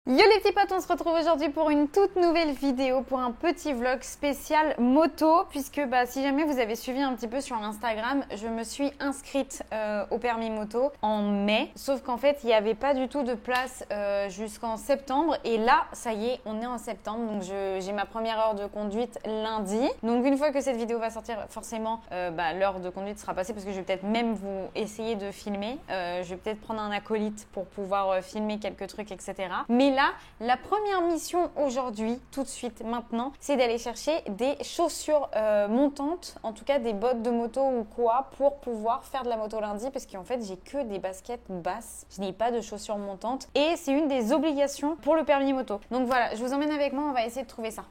Yo les petits potes, on se retrouve aujourd'hui pour une toute nouvelle vidéo, pour un petit vlog spécial moto, puisque si jamais vous avez suivi un petit peu sur Instagram, je me suis inscrite au permis moto en mai, sauf qu'en fait il n'y avait pas du tout de place jusqu'en septembre, et là ça y est, on est en septembre, donc j'ai ma première heure de conduite lundi. Donc une fois que cette vidéo va sortir, forcément l'heure de conduite sera passée, parce que je vais peut-être même vous essayer de filmer, je vais peut-être prendre un acolyte pour pouvoir filmer quelques trucs, etc. Mais là, la première mission aujourd'hui, tout de suite, maintenant, c'est d'aller chercher des chaussures montantes, en tout cas des bottes de moto ou quoi, pour pouvoir faire de la moto lundi, parce qu'en fait, j'ai que des baskets basses, je n'ai pas de chaussures montantes, et c'est une des obligations pour le permis moto. Donc voilà, je vous emmène avec moi, on va essayer de trouver ça.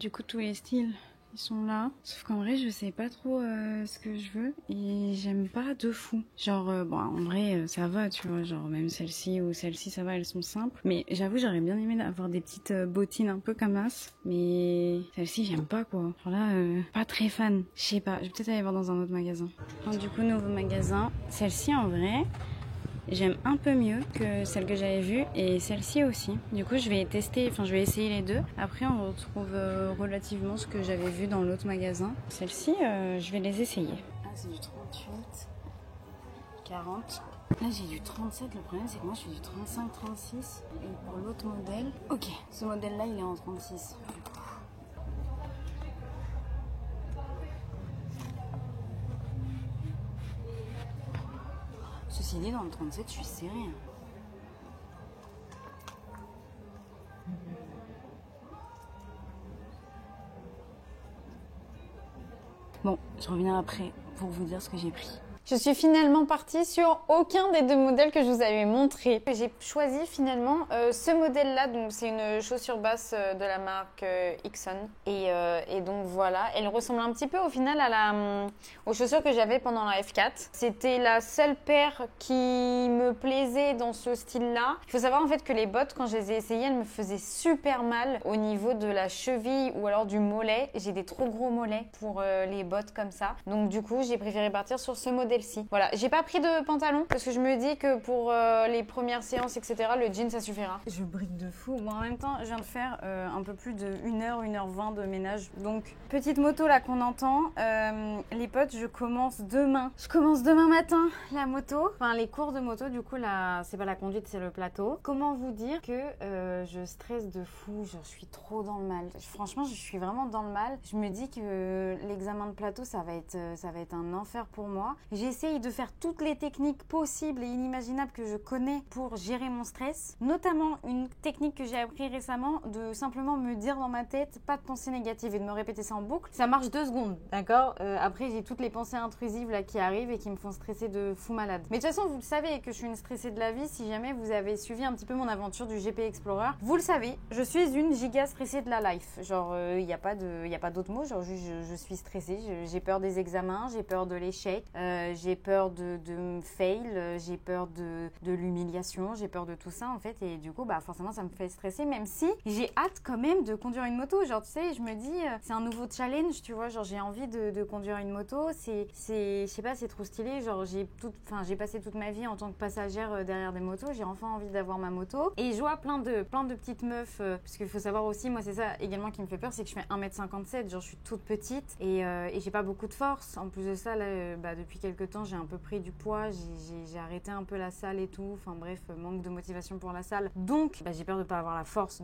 Du coup tous les styles ils sont là, sauf qu'en vrai je sais pas trop ce que je veux et j'aime pas de fou, genre en vrai ça va, tu vois, genre même celle-ci ou celle-ci ça va, elles sont simples, mais j'avoue j'aurais bien aimé avoir des petites bottines un peu comme as, mais celle-ci j'aime pas quoi, genre là pas très fan, je sais pas, je vais peut-être aller voir dans un autre magasin. Donc, du coup nouveau magasin, celle-ci en vrai j'aime un peu mieux que celle que j'avais vue et celle-ci aussi. Du coup, je vais tester, je vais essayer les deux. Après, on retrouve relativement ce que j'avais vu dans l'autre magasin. Celle-ci, je vais les essayer. Ah, c'est du 38, 40. Là, j'ai du 37. Le problème, c'est que moi, je fais du 35, 36. Et pour l'autre modèle... Ok, ce modèle-là, il est en 36. Ceci dit, dans le 37, je suis serrée. Bon, je reviens après pour vous dire ce que j'ai pris. Je suis finalement partie sur aucun des deux modèles que je vous avais montré. J'ai choisi finalement ce modèle-là, donc c'est une chaussure basse de la marque Ixon. Et donc voilà, elle ressemble un petit peu au final aux chaussures que j'avais pendant la F4. C'était la seule paire qui me plaisait dans ce style-là. Il faut savoir en fait que les bottes, quand je les ai essayées, elles me faisaient super mal au niveau de la cheville ou alors du mollet. J'ai des trop gros mollets pour les bottes comme ça. Donc du coup, j'ai préféré partir sur ce modèle. Voilà, j'ai pas pris de pantalon parce que je me dis que pour les premières séances, etc., le jean ça suffira. Je brique de fou. Bon, en même temps, je viens de faire un peu plus de 1h, 1h20 de ménage. Donc, petite moto là qu'on entend. Les potes, je commence demain. Je commence demain matin la moto. Enfin, les cours de moto, du coup, là, c'est pas la conduite, c'est le plateau. Comment vous dire que je stresse de fou, je suis trop dans le mal. Franchement, je suis vraiment dans le mal. Je me dis que l'examen de plateau, ça va être un enfer pour moi. J'essaye de faire toutes les techniques possibles et inimaginables que je connais pour gérer mon stress. Notamment une technique que j'ai appris récemment, de simplement me dire dans ma tête, pas de pensée négative et de me répéter ça en boucle. Ça marche 2 secondes, d'accord. Après, j'ai toutes les pensées intrusives là qui arrivent et qui me font stresser de fou malade. Mais de toute façon, vous le savez que je suis une stressée de la vie. Si jamais vous avez suivi un petit peu mon aventure du GP Explorer, vous le savez, je suis une giga stressée de la life. Genre, il n'y a pas d'autre mot. Genre, je suis stressée. J'ai peur des examens, j'ai peur de l'échec. J'ai peur de fail, j'ai peur de l'humiliation, j'ai peur de tout ça en fait, et du coup forcément ça me fait stresser, même si j'ai hâte quand même de conduire une moto. Genre tu sais, je me dis c'est un nouveau challenge, tu vois, genre j'ai envie de conduire une moto, c'est je sais pas, c'est trop stylé. Genre j'ai passé toute ma vie en tant que passagère derrière des motos, j'ai enfin envie d'avoir ma moto, et je vois plein de petites meufs, parce qu'il faut savoir aussi, moi c'est ça également qui me fait peur, c'est que je fais 1m57, genre je suis toute petite et j'ai pas beaucoup de force. En plus de ça là, depuis quelques temps j'ai un peu pris du poids, j'ai arrêté un peu la salle et tout, enfin bref, manque de motivation pour la salle, donc j'ai peur de pas avoir la force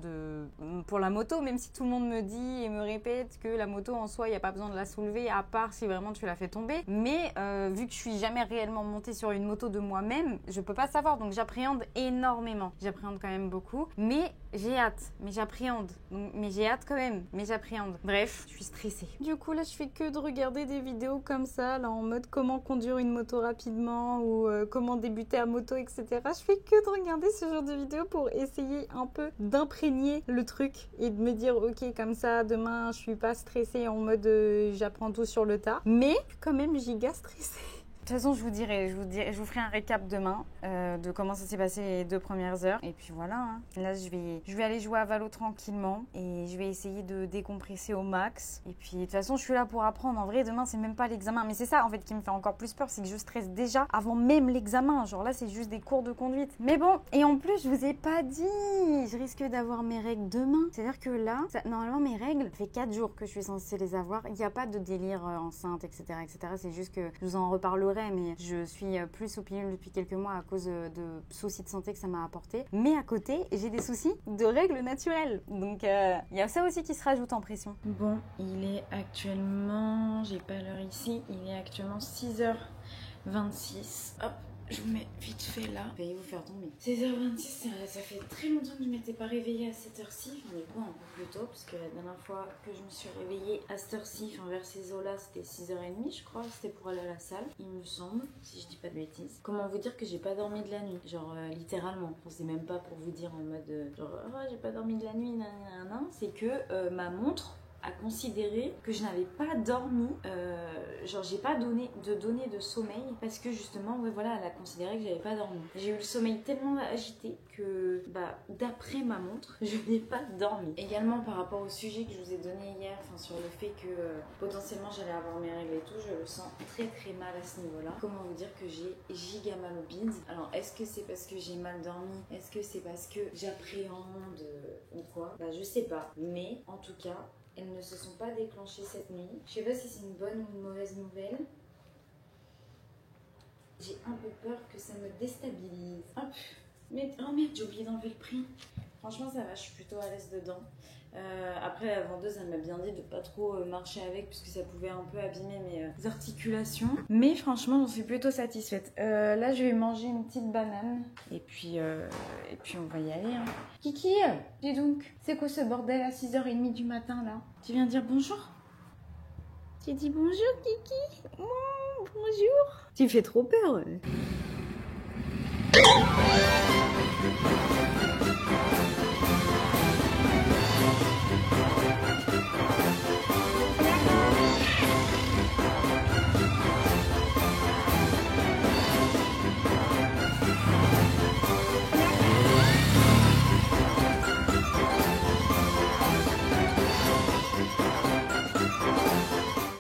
pour la moto, même si tout le monde me dit et me répète que la moto en soi il n'y a pas besoin de la soulever à part si vraiment tu la fais tomber, mais vu que je suis jamais réellement montée sur une moto de moi-même, je peux pas savoir, donc j'appréhende énormément, j'appréhende quand même beaucoup, mais j'ai hâte, mais j'appréhende, mais j'ai hâte quand même, mais j'appréhende. Bref, je suis stressée. Du coup là je fais que de regarder des vidéos comme ça, là en mode comment conduire une moto rapidement ou comment débuter à moto, etc. Je fais que de regarder ce genre de vidéos pour essayer un peu d'imprégner le truc et de me dire ok, comme ça demain je suis pas stressée en mode j'apprends tout sur le tas, mais quand même giga stressée. toute façon, je vous ferai un récap demain de comment ça s'est passé les 2 premières heures. Et puis voilà, hein. Là, je vais aller jouer à Valo tranquillement et je vais essayer de décompresser au max. Et puis, de toute façon, je suis là pour apprendre. En vrai, demain, c'est même pas l'examen. Mais c'est ça, en fait, qui me fait encore plus peur, c'est que je stresse déjà avant même l'examen. Genre là, c'est juste des cours de conduite. Mais bon, et en plus, je vous ai pas dit, je risque d'avoir mes règles demain. C'est-à-dire que là, normalement, mes règles, ça fait 4 jours que je suis censée les avoir. Il n'y a pas de délire enceinte, etc., etc. C'est juste que je vous en reparlerai, mais je suis plus aux pilules depuis quelques mois à cause de soucis de santé que ça m'a apporté. Mais à côté, j'ai des soucis de règles naturelles. Donc, il y a ça aussi qui se rajoute en pression. Bon, il est actuellement, j'ai pas l'heure ici, il est actuellement 6h26. Hop. Je vous mets vite fait là. Veuillez vous faire tomber. 16h26, ça fait très longtemps que je ne m'étais pas réveillée à cette heure-ci. Enfin, du coup, un peu plus tôt, parce que la dernière fois que je me suis réveillée à cette heure-ci, enfin vers ces eaux-là, c'était 6h30, je crois. C'était pour aller à la salle, il me semble, si je dis pas de bêtises. Comment vous dire que j'ai pas dormi de la nuit? Genre, littéralement. Enfin, c'est même pas pour vous dire en mode, genre, oh, j'ai pas dormi de la nuit, nanana. C'est que ma montre a considéré que je n'avais pas dormi, genre j'ai pas donné de sommeil parce que justement, ouais, voilà, elle a considéré que j'avais pas dormi. J'ai eu le sommeil tellement agité que, d'après ma montre, je n'ai pas dormi. Également par rapport au sujet que je vous ai donné hier, enfin sur le fait que potentiellement j'allais avoir mes règles et tout, je le sens très très mal à ce niveau-là. Comment vous dire que j'ai giga mal au bide. Alors est-ce que c'est parce que j'ai mal dormi? Est-ce que c'est parce que j'appréhende ou quoi? Je sais pas. Mais en tout cas, elles ne se sont pas déclenchées cette nuit. Je sais pas si c'est une bonne ou une mauvaise nouvelle. J'ai un peu peur que ça me déstabilise. Hop. Mais, oh merde, j'ai oublié d'enlever le prix. Franchement, ça va, je suis plutôt à l'aise dedans. Après, la vendeuse, elle m'a bien dit de pas trop marcher avec puisque ça pouvait un peu abîmer mes articulations. Mais franchement, j'en suis plutôt satisfaite. Là, je vais manger une petite banane et puis on va y aller. Hein. Kiki, dis donc, c'est quoi ce bordel à 6h30 du matin là? Tu viens dire bonjour? Tu dis bonjour, Kiki? Oh, bonjour. Tu me fais trop peur.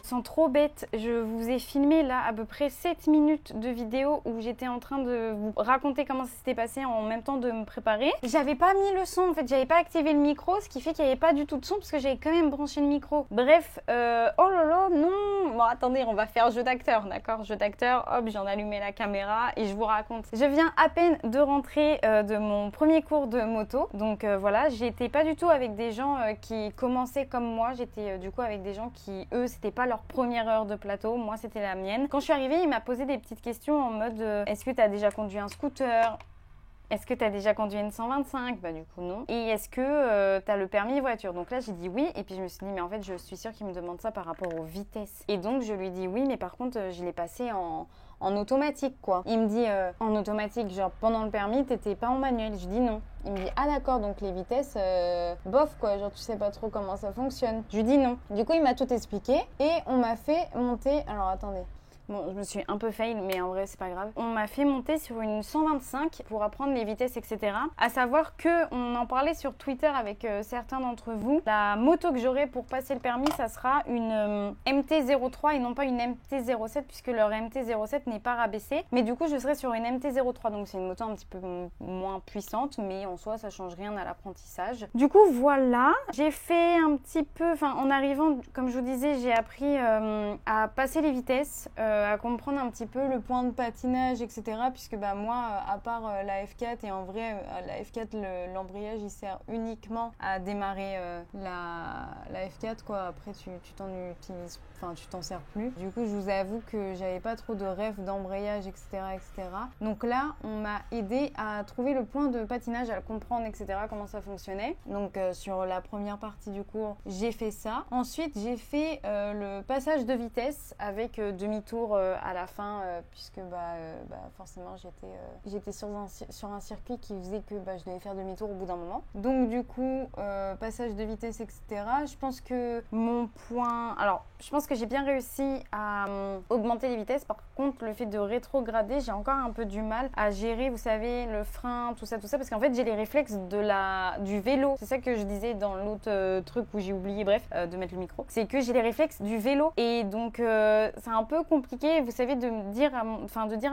Sans trop bête, je vous ai filmé là à peu près 7 minutes de vidéo où j'étais en train de vous raconter comment ça s'était passé en même temps de me préparer. J'avais pas mis le son, en fait j'avais pas activé le micro, ce qui fait qu'il n'y avait pas du tout de son parce que j'avais quand même branché le micro. Bref, oh là là, non. Bon attendez, on va faire jeu d'acteur, d'accord? Jeu d'acteur, hop, j'en allumé la caméra et je vous raconte. Je viens à peine de rentrer de mon premier cours de moto, donc voilà, j'étais pas du tout avec des gens qui commençaient comme moi, j'étais du coup avec des gens qui, eux, c'était pas leur première heure de plateau, moi c'était la mienne. Quand je suis arrivée, il m'a posé des petites questions en mode est-ce que tu as déjà conduit un scooter? Est-ce que tu as déjà conduit une 125? Du coup non. Et est-ce que tu as le permis voiture? Donc là j'ai dit oui et puis je me suis dit mais en fait je suis sûre qu'il me demande ça par rapport aux vitesses. Et donc je lui dis oui mais par contre je l'ai passé en automatique quoi. Il me dit en automatique, genre pendant le permis t'étais pas en manuel. Je dis non. Il me dit ah d'accord, donc les vitesses bof quoi, genre tu sais pas trop comment ça fonctionne. Je lui dis non. Du coup il m'a tout expliqué et on m'a fait monter, alors attendez. Bon, je me suis un peu fail, mais en vrai, c'est pas grave. On m'a fait monter sur une 125 pour apprendre les vitesses, etc. À savoir que on en parlait sur Twitter avec certains d'entre vous. La moto que j'aurai pour passer le permis, ça sera une MT-03 et non pas une MT-07 puisque leur MT-07 n'est pas rabaissé. Mais du coup, je serai sur une MT-03. Donc, c'est une moto un petit peu moins puissante, mais en soi, ça change rien à l'apprentissage. Du coup, voilà. J'ai fait un petit peu... Enfin, en arrivant, comme je vous disais, j'ai appris à passer les vitesses, à comprendre un petit peu le point de patinage, etc. Puisque moi, à part la F4, et en vrai, la F4, l'embrayage, il sert uniquement à démarrer la F4, quoi. Après, tu t'en utilises, enfin, tu t'en sers plus. Du coup, je vous avoue que j'avais pas trop de rêve d'embrayage, etc., etc. Donc là, on m'a aidé à trouver le point de patinage, à le comprendre, etc., comment ça fonctionnait. Donc, sur la première partie du cours, j'ai fait ça. Ensuite, j'ai fait le passage de vitesse avec demi-tour tour à la fin puisque forcément j'étais sur un circuit qui faisait que je devais faire demi-tour au bout d'un moment. Donc du coup, passage de vitesse, etc. Je pense que je pense que j'ai bien réussi à augmenter les vitesses. Par contre, le fait de rétrograder, j'ai encore un peu du mal à gérer, vous savez, le frein, tout ça, parce qu'en fait, j'ai les réflexes du vélo. C'est ça que je disais dans l'autre truc où j'ai oublié, de mettre le micro. C'est que j'ai les réflexes du vélo. Et donc, c'est un peu compliqué, vous savez, de dire à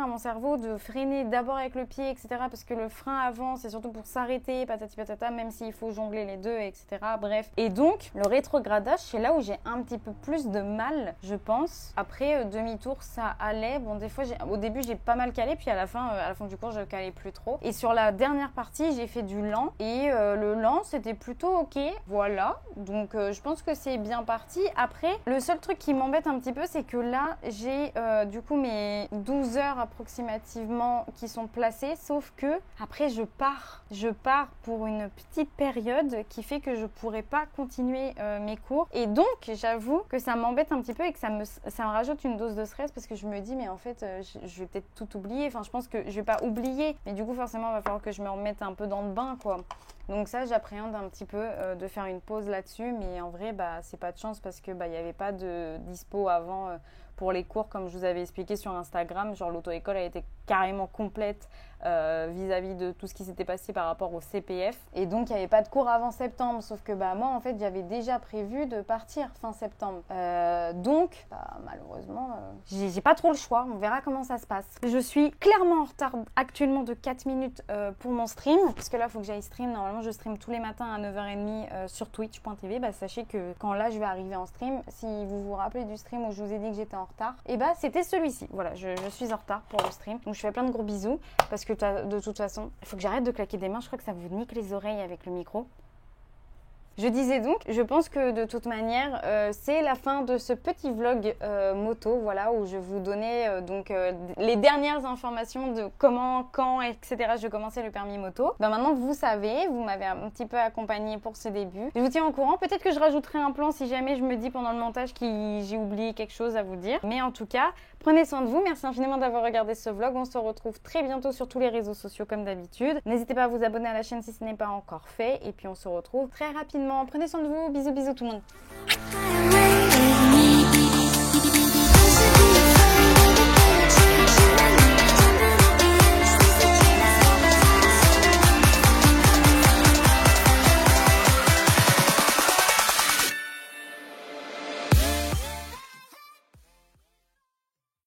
mon cerveau de freiner d'abord avec le pied, etc. Parce que le frein avant, c'est surtout pour s'arrêter, patati patata, même s'il faut jongler les deux, etc. Bref. Et donc, le rétrogradage, c'est là où j'ai un petit peu plus de mal, je pense. Après, demi-tour, ça allait. Bon, des fois, au début, j'ai pas mal calé, puis à la fin du cours, je calais plus trop. Et sur la dernière partie, j'ai fait du lent. Et le lent, c'était plutôt ok. Voilà. Donc, je pense que c'est bien parti. Après, le seul truc qui m'embête un petit peu, c'est que là, j'ai du coup mes 12 heures approximativement qui sont placées. Sauf que, après, je pars pour une petite période qui fait que je pourrais pas continuer mes cours. Et donc, j'avoue que ça m'embête un petit peu et que ça me rajoute une dose de stress parce que je me dis, mais en fait, je vais peut-être tout oublier. Enfin, je pense que je vais pas oublier, mais du coup, forcément, il va falloir que je me remette un peu dans le bain, quoi. Donc ça, j'appréhende un petit peu de faire une pause là-dessus, mais en vrai, c'est pas de chance parce que il y avait pas de dispo avant pour les cours, comme je vous avais expliqué sur Instagram. Genre, l'auto-école a été carrément complète vis-à-vis de tout ce qui s'était passé par rapport au CPF. Et donc, il n'y avait pas de cours avant septembre. Sauf que moi, en fait, j'avais déjà prévu de partir fin septembre. Donc, malheureusement, j'ai pas trop le choix. On verra comment ça se passe. Je suis clairement en retard actuellement de 4 minutes pour mon stream. Parce que là, il faut que j'aille stream. Normalement, je stream tous les matins à 9h30 sur twitch.tv. Sachez que quand là, je vais arriver en stream, si vous vous rappelez du stream où je vous ai dit que j'étais en retard, c'était celui-ci. Voilà, je suis en retard pour le stream. Donc, je fais plein de gros bisous parce que de toute façon, il faut que j'arrête de claquer des mains. Je crois que ça vous nique les oreilles avec le micro. Je disais donc, je pense que de toute manière, c'est la fin de ce petit vlog moto, voilà, où je vous donnais les dernières informations de comment, quand, etc. je commençais le permis moto. Maintenant, vous savez, vous m'avez un petit peu accompagné pour ce début. Je vous tiens au courant. Peut-être que je rajouterai un plan si jamais je me dis pendant le montage que j'ai oublié quelque chose à vous dire. Mais en tout cas, prenez soin de vous. Merci infiniment d'avoir regardé ce vlog. On se retrouve très bientôt sur tous les réseaux sociaux comme d'habitude. N'hésitez pas à vous abonner à la chaîne si ce n'est pas encore fait. Et puis on se retrouve très rapidement. Prenez soin de vous. Bisous, bisous tout le monde.